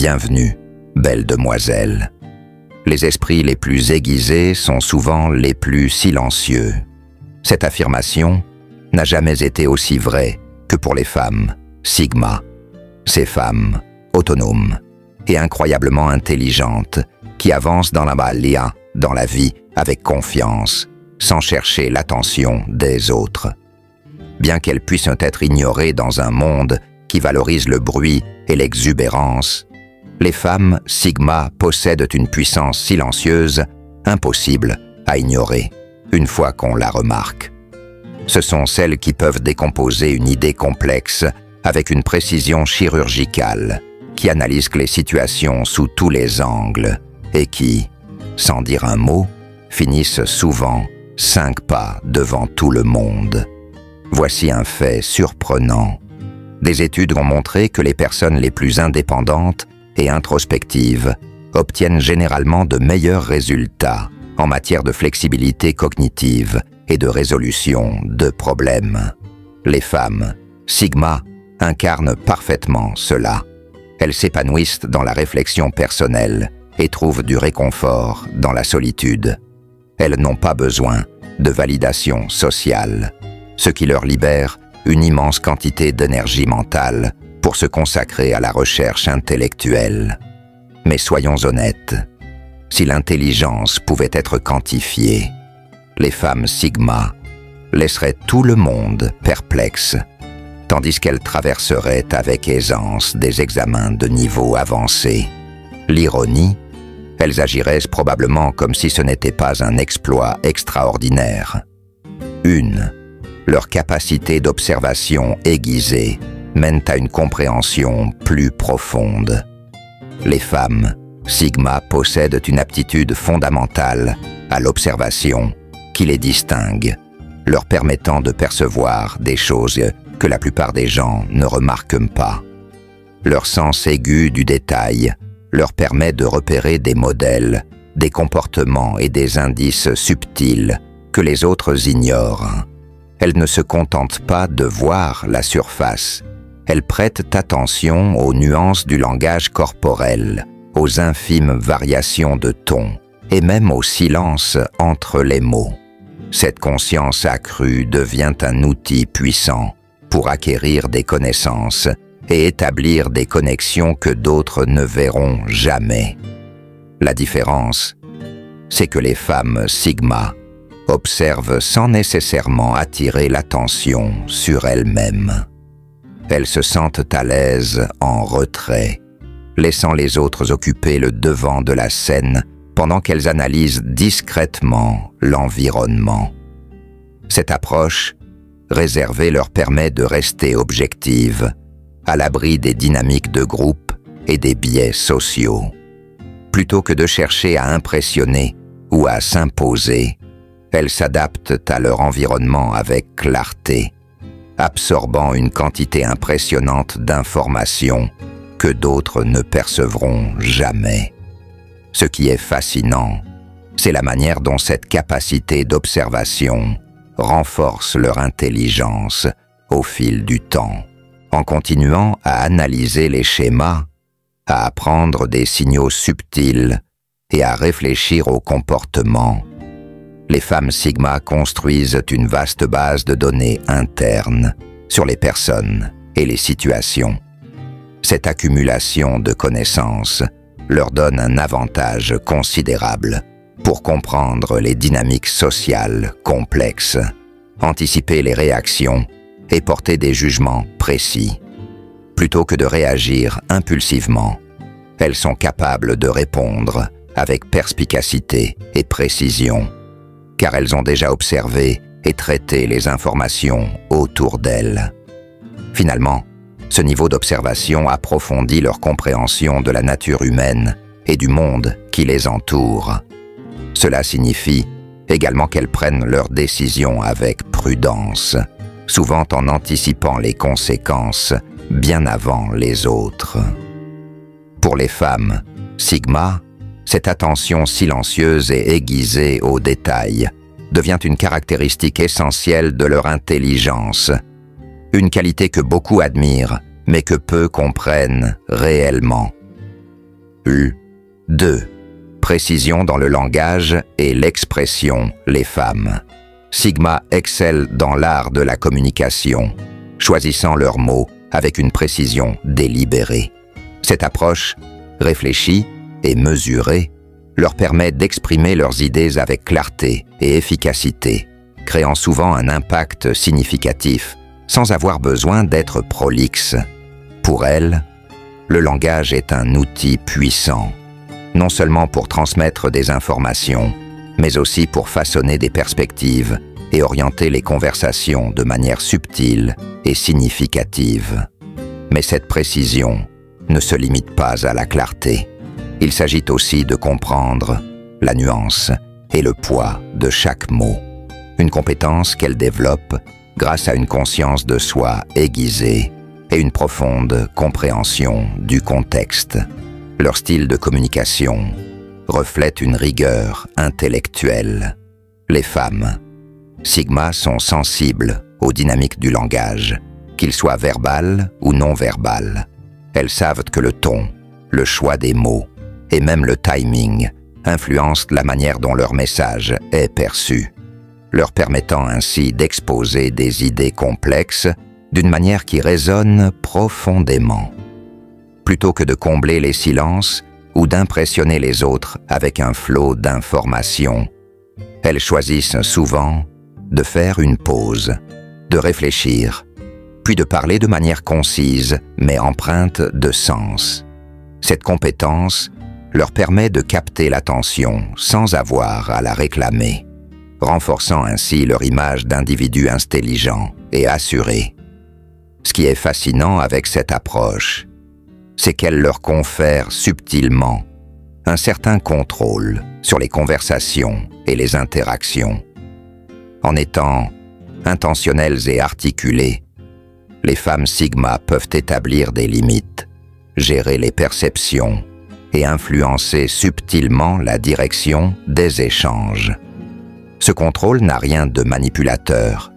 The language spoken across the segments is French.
Bienvenue, belle demoiselle. Les esprits les plus aiguisés sont souvent les plus silencieux. Cette affirmation n'a jamais été aussi vraie que pour les femmes Sigma. Ces femmes autonomes et incroyablement intelligentes qui avancent dans la Malia, dans la vie, avec confiance, sans chercher l'attention des autres. Bien qu'elles puissent être ignorées dans un monde qui valorise le bruit et l'exubérance, les femmes Sigma possèdent une puissance silencieuse impossible à ignorer une fois qu'on la remarque. Ce sont celles qui peuvent décomposer une idée complexe avec une précision chirurgicale, qui analysent les situations sous tous les angles et qui, sans dire un mot, finissent souvent 5 pas devant tout le monde. Voici un fait surprenant. Des études ont montré que les personnes les plus indépendantes et introspectives obtiennent généralement de meilleurs résultats en matière de flexibilité cognitive et de résolution de problèmes. Les femmes Sigma incarnent parfaitement cela. Elles s'épanouissent dans la réflexion personnelle et trouvent du réconfort dans la solitude. Elles n'ont pas besoin de validation sociale, ce qui leur libère une immense quantité d'énergie mentale pour se consacrer à la recherche intellectuelle. Mais soyons honnêtes, si l'intelligence pouvait être quantifiée, les femmes Sigma laisseraient tout le monde perplexe, tandis qu'elles traverseraient avec aisance des examens de niveau avancé. L'ironie, elles agiraient probablement comme si ce n'était pas un exploit extraordinaire. Leur capacité d'observation aiguisée mène à une compréhension plus profonde. Les femmes Sigma possèdent une aptitude fondamentale à l'observation qui les distingue, leur permettant de percevoir des choses que la plupart des gens ne remarquent pas. Leur sens aigu du détail leur permet de repérer des modèles, des comportements et des indices subtils que les autres ignorent. Elles ne se contentent pas de voir la surface, elles prêtent attention aux nuances du langage corporel, aux infimes variations de ton et même au silence entre les mots. Cette conscience accrue devient un outil puissant pour acquérir des connaissances et établir des connexions que d'autres ne verront jamais. La différence, c'est que les femmes Sigma observent sans nécessairement attirer l'attention sur elles-mêmes. Elles se sentent à l'aise en retrait, laissant les autres occuper le devant de la scène pendant qu'elles analysent discrètement l'environnement. Cette approche réservée leur permet de rester objectives, à l'abri des dynamiques de groupe et des biais sociaux. Plutôt que de chercher à impressionner ou à s'imposer, elles s'adaptent à leur environnement avec clarté, absorbant une quantité impressionnante d'informations que d'autres ne percevront jamais. Ce qui est fascinant, c'est la manière dont cette capacité d'observation renforce leur intelligence au fil du temps. En continuant à analyser les schémas, à apprendre des signaux subtils et à réfléchir au comportement, les femmes Sigma construisent une vaste base de données internes sur les personnes et les situations. Cette accumulation de connaissances leur donne un avantage considérable pour comprendre les dynamiques sociales complexes, anticiper les réactions et porter des jugements précis. Plutôt que de réagir impulsivement, elles sont capables de répondre avec perspicacité et précision, car elles ont déjà observé et traité les informations autour d'elles. Finalement, ce niveau d'observation approfondit leur compréhension de la nature humaine et du monde qui les entoure. Cela signifie également qu'elles prennent leurs décisions avec prudence, souvent en anticipant les conséquences bien avant les autres. Pour les femmes Sigma, cette attention silencieuse et aiguisée aux détails devient une caractéristique essentielle de leur intelligence, une qualité que beaucoup admirent, mais que peu comprennent réellement. U. 2. Précision dans le langage et l'expression, les femmes. Sigma excelle dans l'art de la communication, choisissant leurs mots avec une précision délibérée. Cette approche, réfléchie et mesurée, leur permet d'exprimer leurs idées avec clarté et efficacité, créant souvent un impact significatif, sans avoir besoin d'être prolixe. Pour elles, le langage est un outil puissant, non seulement pour transmettre des informations, mais aussi pour façonner des perspectives et orienter les conversations de manière subtile et significative. Mais cette précision ne se limite pas à la clarté. Il s'agit aussi de comprendre la nuance et le poids de chaque mot, une compétence qu'elle développe grâce à une conscience de soi aiguisée et une profonde compréhension du contexte. Leur style de communication reflète une rigueur intellectuelle. Les femmes, Sigma, sont sensibles aux dynamiques du langage, qu'il soit verbal ou non verbal. Elles savent que le ton, le choix des mots et même le timing influencent la manière dont leur message est perçu, leur permettant ainsi d'exposer des idées complexes d'une manière qui résonne profondément. Plutôt que de combler les silences ou d'impressionner les autres avec un flot d'informations, elles choisissent souvent de faire une pause, de réfléchir, puis de parler de manière concise mais empreinte de sens. Cette compétence leur permet de capter l'attention sans avoir à la réclamer, renforçant ainsi leur image d'individus intelligents et assurés. Ce qui est fascinant avec cette approche, c'est qu'elle leur confère subtilement un certain contrôle sur les conversations et les interactions. En étant intentionnelles et articulées, les femmes Sigma peuvent établir des limites, gérer les perceptions et influencer subtilement la direction des échanges. Ce contrôle n'a rien de manipulateur.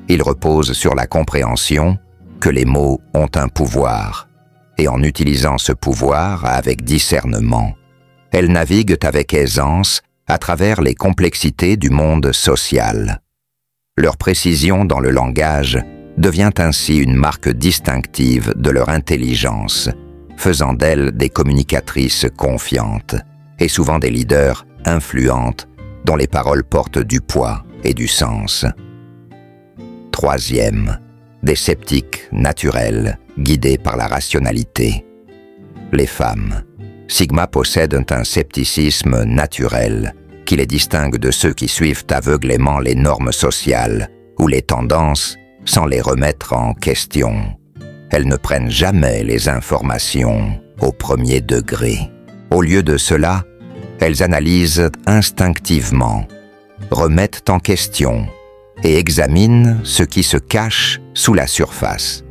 Il repose sur la compréhension que les mots ont un pouvoir, et en utilisant ce pouvoir avec discernement, elles naviguent avec aisance à travers les complexités du monde social. Leur précision dans le langage devient ainsi une marque distinctive de leur intelligence, faisant d'elles des communicatrices confiantes et souvent des leaders influentes dont les paroles portent du poids et du sens. Troisième, des sceptiques naturels guidés par la rationalité. Les femmes, Sigma, possèdent un scepticisme naturel qui les distingue de ceux qui suivent aveuglément les normes sociales ou les tendances sans les remettre en question. Elles ne prennent jamais les informations au premier degré. Au lieu de cela, elles analysent instinctivement, remettent en question et examinent ce qui se cache sous la surface.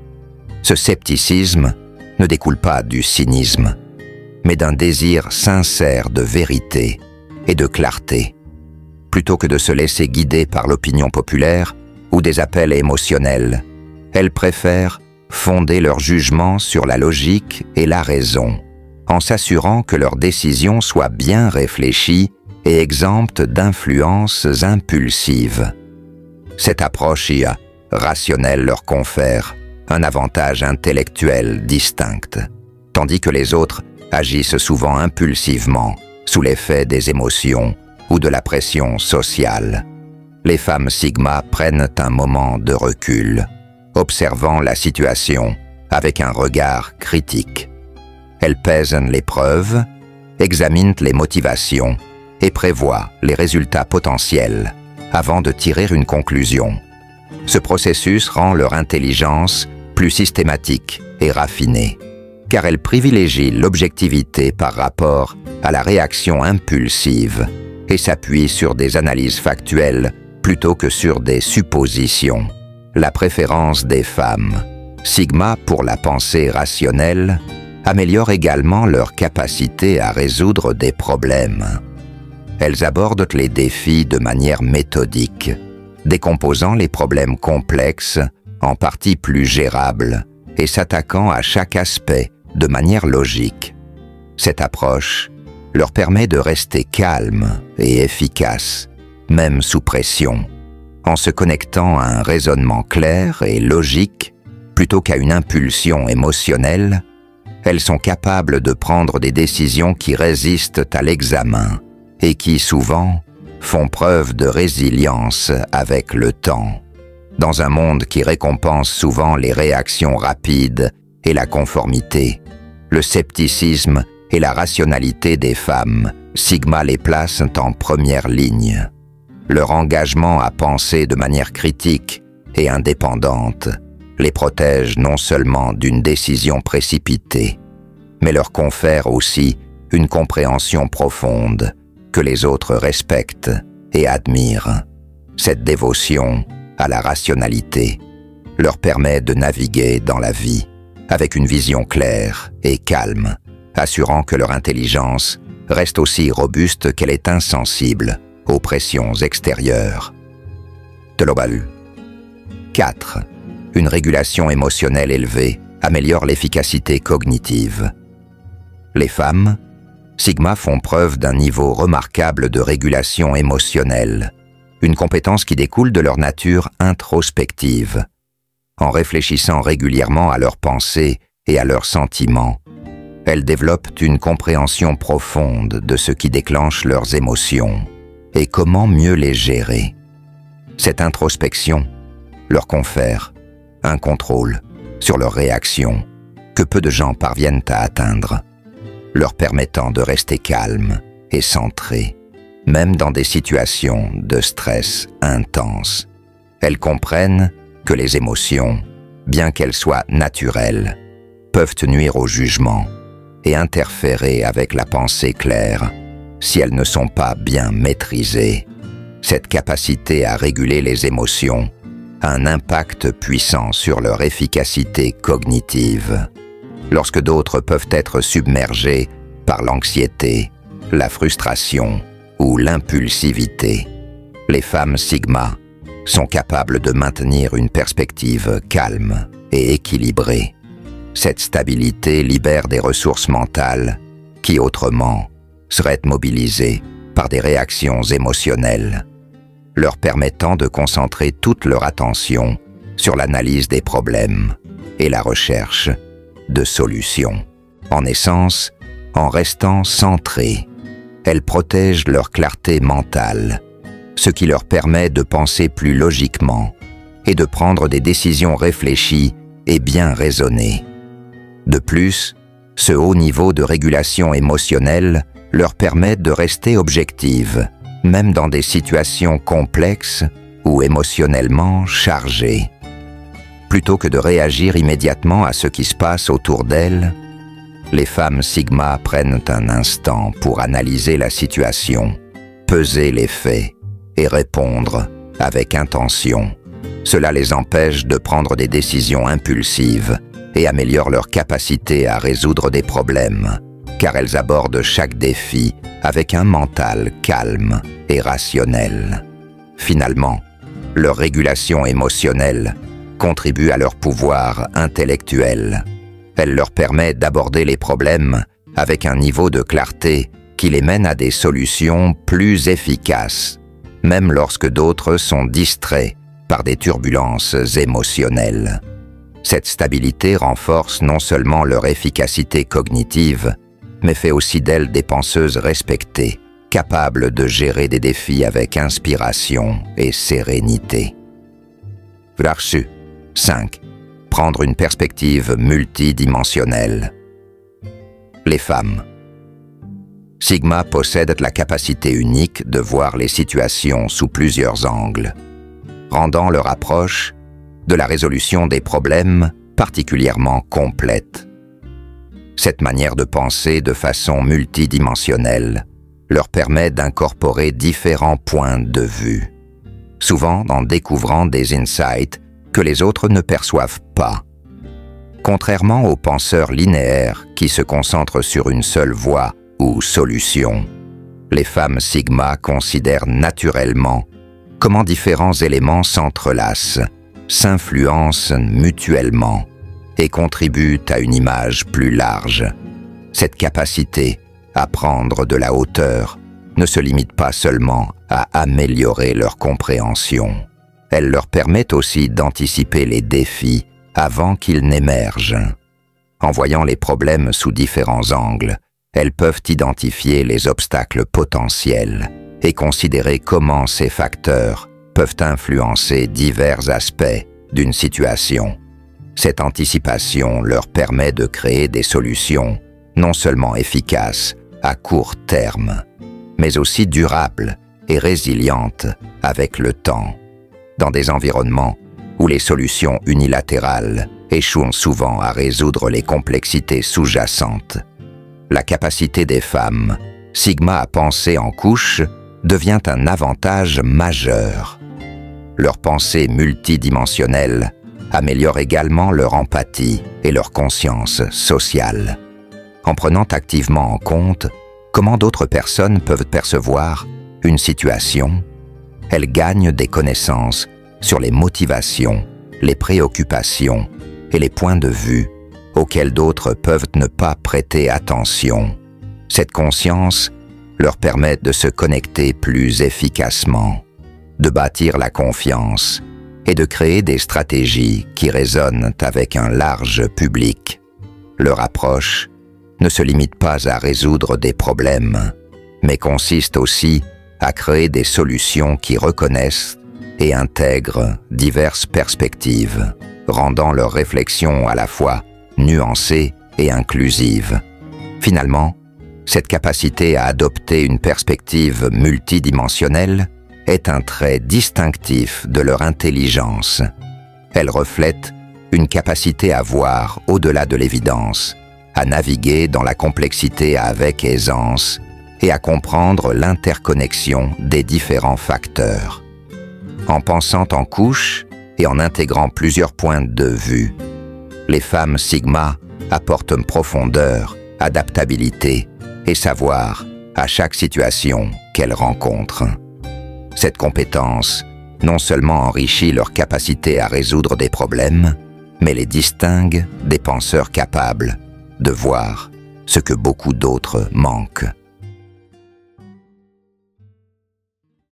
Ce scepticisme ne découle pas du cynisme, mais d'un désir sincère de vérité et de clarté. Plutôt que de se laisser guider par l'opinion populaire ou des appels émotionnels, elles préfèrent fonder leur jugement sur la logique et la raison, en s'assurant que leurs décisions soient bien réfléchies et exemptes d'influences impulsives. Cette approche rationnelle leur confère un avantage intellectuel distinct, tandis que les autres agissent souvent impulsivement, sous l'effet des émotions ou de la pression sociale. Les femmes Sigma prennent un moment de recul, observant la situation avec un regard critique. Elles pèsent les preuves, examinent les motivations et prévoient les résultats potentiels avant de tirer une conclusion. Ce processus rend leur intelligence plus systématique et raffinée, car elle privilégie l'objectivité par rapport à la réaction impulsive et s'appuie sur des analyses factuelles plutôt que sur des suppositions. La préférence des femmes Sigma pour la pensée rationnelle améliore également leur capacité à résoudre des problèmes. Elles abordent les défis de manière méthodique, décomposant les problèmes complexes en parties plus gérables et s'attaquant à chaque aspect de manière logique. Cette approche leur permet de rester calmes et efficaces, même sous pression, en se connectant à un raisonnement clair et logique plutôt qu'à une impulsion émotionnelle. Elles sont capables de prendre des décisions qui résistent à l'examen et qui, souvent, font preuve de résilience avec le temps. Dans un monde qui récompense souvent les réactions rapides et la conformité, le scepticisme et la rationalité des femmes, Sigma les place en première ligne. Leur engagement à penser de manière critique et indépendante les protège non seulement d'une décision précipitée, mais leur confère aussi une compréhension profonde que les autres respectent et admirent. Cette dévotion à la rationalité leur permet de naviguer dans la vie avec une vision claire et calme, assurant que leur intelligence reste aussi robuste qu'elle est insensible aux pressions extérieures. Global. 4. Une régulation émotionnelle élevée améliore l'efficacité cognitive. Les femmes, Sigma, font preuve d'un niveau remarquable de régulation émotionnelle, une compétence qui découle de leur nature introspective. En réfléchissant régulièrement à leurs pensées et à leurs sentiments, elles développent une compréhension profonde de ce qui déclenche leurs émotions et comment mieux les gérer. Cette introspection leur confère un contrôle sur leurs réactions que peu de gens parviennent à atteindre, leur permettant de rester calmes et centrés, même dans des situations de stress intense. Elles comprennent que les émotions, bien qu'elles soient naturelles, peuvent nuire au jugement et interférer avec la pensée claire si elles ne sont pas bien maîtrisées. Cette capacité à réguler les émotions a un impact puissant sur leur efficacité cognitive. Lorsque d'autres peuvent être submergés par l'anxiété, la frustration ou l'impulsivité, les femmes Sigma sont capables de maintenir une perspective calme et équilibrée. Cette stabilité libère des ressources mentales qui, autrement, seraient mobilisées par des réactions émotionnelles, leur permettant de concentrer toute leur attention sur l'analyse des problèmes et la recherche de solutions. En essence, en restant centrées, elles protègent leur clarté mentale, ce qui leur permet de penser plus logiquement et de prendre des décisions réfléchies et bien raisonnées. De plus, ce haut niveau de régulation émotionnelle leur permet de rester objectives, même dans des situations complexes ou émotionnellement chargées. Plutôt que de réagir immédiatement à ce qui se passe autour d'elles, les femmes Sigma prennent un instant pour analyser la situation, peser les faits et répondre avec intention. Cela les empêche de prendre des décisions impulsives et améliore leur capacité à résoudre des problèmes, car elles abordent chaque défi avec un mental calme et rationnel. Finalement, leur régulation émotionnelle contribue à leur pouvoir intellectuel. Elle leur permet d'aborder les problèmes avec un niveau de clarté qui les mène à des solutions plus efficaces, même lorsque d'autres sont distraits par des turbulences émotionnelles. Cette stabilité renforce non seulement leur efficacité cognitive, mais fait aussi d'elles des penseuses respectées, capables de gérer des défis avec inspiration et sérénité. Verset 5. Prendre une perspective multidimensionnelle. Les femmes. Sigma possèdent la capacité unique de voir les situations sous plusieurs angles, rendant leur approche de la résolution des problèmes particulièrement complète. Cette manière de penser de façon multidimensionnelle leur permet d'incorporer différents points de vue, souvent en découvrant des insights que les autres ne perçoivent pas. Contrairement aux penseurs linéaires qui se concentrent sur une seule voie ou solution, les femmes Sigma considèrent naturellement comment différents éléments s'entrelacent, s'influencent mutuellement et contribuent à une image plus large. Cette capacité à prendre de la hauteur ne se limite pas seulement à améliorer leur compréhension. Elle leur permet aussi d'anticiper les défis avant qu'ils n'émergent. En voyant les problèmes sous différents angles, elles peuvent identifier les obstacles potentiels et considérer comment ces facteurs peuvent influencer divers aspects d'une situation. Cette anticipation leur permet de créer des solutions non seulement efficaces à court terme, mais aussi durables et résilientes avec le temps. Dans des environnements où les solutions unilatérales échouent souvent à résoudre les complexités sous-jacentes, la capacité des femmes, Sigma à penser en couche, devient un avantage majeur. Leur pensée multidimensionnelle améliore également leur empathie et leur conscience sociale. En prenant activement en compte comment d'autres personnes peuvent percevoir une situation, elles gagnent des connaissances sur les motivations, les préoccupations et les points de vue auxquels d'autres peuvent ne pas prêter attention. Cette conscience leur permet de se connecter plus efficacement, de bâtir la confiance et de créer des stratégies qui résonnent avec un large public. Leur approche ne se limite pas à résoudre des problèmes, mais consiste aussi à créer des solutions qui reconnaissent et intègrent diverses perspectives, rendant leur réflexion à la fois nuancée et inclusive. Finalement, cette capacité à adopter une perspective multidimensionnelle est un trait distinctif de leur intelligence. Elle reflète une capacité à voir au-delà de l'évidence, à naviguer dans la complexité avec aisance et à comprendre l'interconnexion des différents facteurs. En pensant en couches et en intégrant plusieurs points de vue, les femmes Sigma apportent profondeur, adaptabilité et savoir à chaque situation qu'elles rencontrent. Cette compétence non seulement enrichit leur capacité à résoudre des problèmes, mais les distingue des penseurs capables de voir ce que beaucoup d'autres manquent.